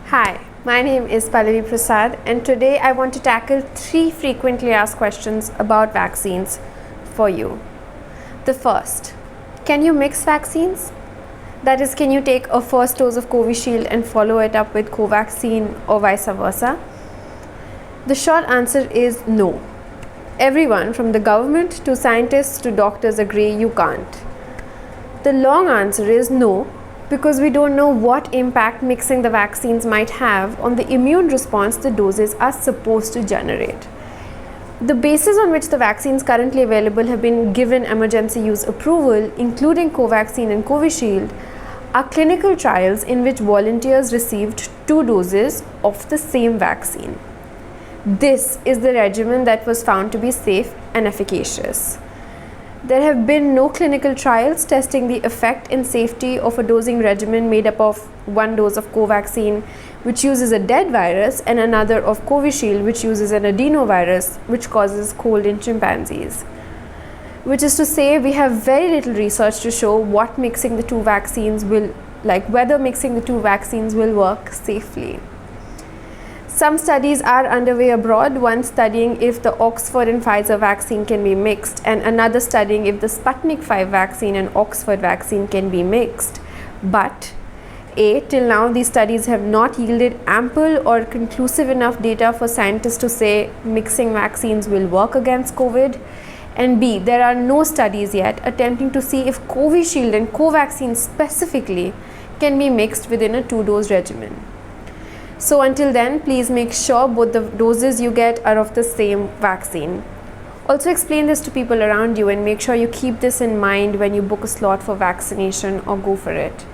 Hi, my name is Pallavi Prasad, and today I want to tackle 3 frequently asked questions about vaccines for you. The first, can you mix vaccines? That is, can you take a first dose of Covishield and follow it up with Covaxin or vice versa? The short answer is no. Everyone from the government to scientists to doctors agree you can't. The long answer is no, because we don't know what impact mixing the vaccines might have on the immune response the doses are supposed to generate. The basis on which the vaccines currently available have been given emergency use approval, including Covaxin and Covishield, are clinical trials in which volunteers received 2 doses of the same vaccine. This is the regimen that was found to be safe and efficacious. There have been no clinical trials testing the effect and safety of a dosing regimen made up of 1 dose of Covaxin, which uses a dead virus, and another of Covishield, which uses an adenovirus, which causes cold in chimpanzees. Which is to say, we have very little research to show what mixing the 2 vaccines will, whether mixing the 2 vaccines will work safely. Some studies are underway abroad, one studying if the Oxford and Pfizer vaccine can be mixed, and another studying if the Sputnik 5 vaccine and Oxford vaccine can be mixed. But till now these studies have not yielded ample or conclusive enough data for scientists to say mixing vaccines will work against COVID. And B, there are no studies yet attempting to see if Covishield and Covaxin specifically can be mixed within a 2-dose regimen. So until then, please make sure both the doses you get are of the same vaccine. Also explain this to people around you and make sure you keep this in mind when you book a slot for vaccination or go for it.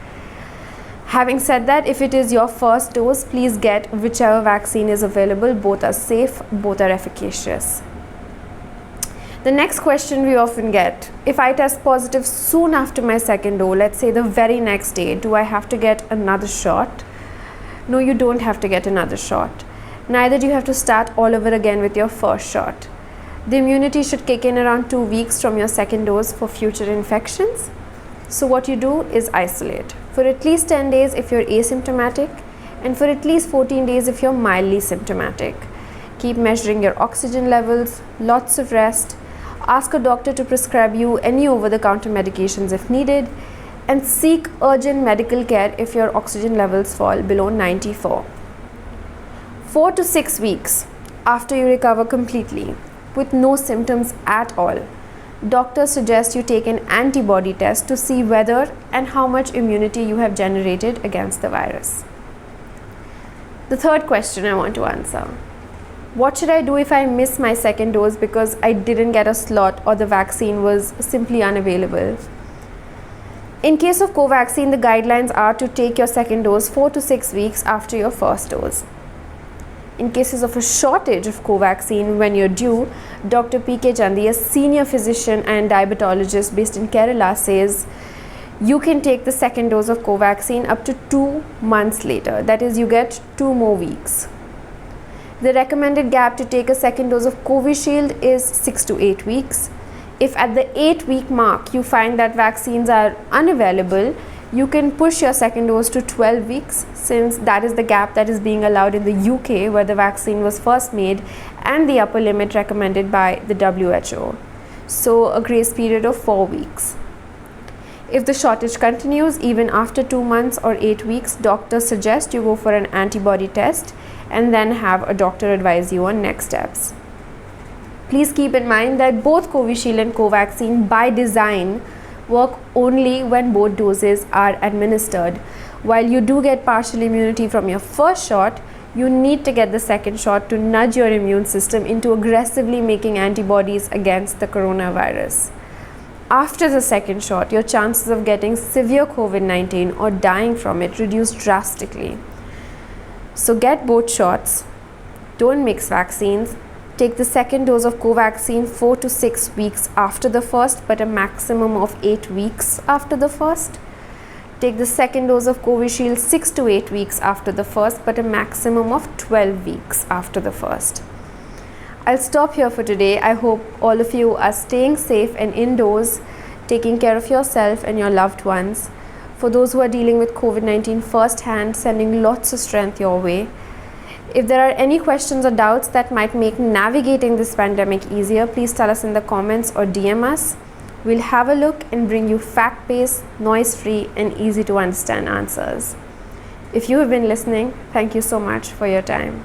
Having said that, if it is your first dose, please get whichever vaccine is available. Both are safe, both are efficacious. The next question we often get, if I test positive soon after my second dose, let's say the very next day, do I have to get another shot? No, you don't have to get another shot. Neither do you have to start all over again with your first shot. The immunity should kick in around 2 weeks from your second dose for future infections. So what you do is isolate for at least 10 days if you're asymptomatic, and for at least 14 days if you're mildly symptomatic. Keep measuring your oxygen levels, lots of rest, ask a doctor to prescribe you any over-the-counter medications if needed, and seek urgent medical care if your oxygen levels fall below 94. 4 to 6 weeks after you recover completely with no symptoms at all, doctors suggest you take an antibody test to see whether and how much immunity you have generated against the virus. The third question I want to answer: what should I do if I miss my second dose because I didn't get a slot or the vaccine was simply unavailable? In case of Covaxin, the guidelines are to take your second dose 4 to 6 weeks after your first dose. In cases of a shortage of Covaxin when you're due, Dr. P.K. Chandi, a senior physician and diabetologist based in Kerala, says you can take the second dose of Covaxin up to 2 months later. That is, you get 2 more weeks. The recommended gap to take a second dose of Covishield is 6 to 8 weeks. If at the 8-week mark you find that vaccines are unavailable, you can push your second dose to 12 weeks, since that is the gap that is being allowed in the UK, where the vaccine was first made, and the upper limit recommended by the WHO. So a grace period of 4 weeks. If the shortage continues even after 2 months or 8 weeks, doctors suggest you go for an antibody test and then have a doctor advise you on next steps. Please keep in mind that both Covishield and Covaxin by design work only when both doses are administered. While you do get partial immunity from your first shot, you need to get the second shot to nudge your immune system into aggressively making antibodies against the coronavirus. After the second shot, your chances of getting severe COVID-19 or dying from it reduce drastically. So get both shots, don't mix vaccines. Take the second dose of Covaxin 4 to 6 weeks after the first, but a maximum of 8 weeks after the first. Take the second dose of Covishield 6 to 8 weeks after the first, but a maximum of 12 weeks after the first. I'll stop here for today. I hope all of you are staying safe and indoors, taking care of yourself and your loved ones. for those who are dealing with COVID-19 firsthand, sending lots of strength your way. If there are any questions or doubts that might make navigating this pandemic easier, please tell us in the comments or DM us. We'll have a look and bring you fact-based, noise-free and easy to understand answers. If you have been listening, thank you so much for your time.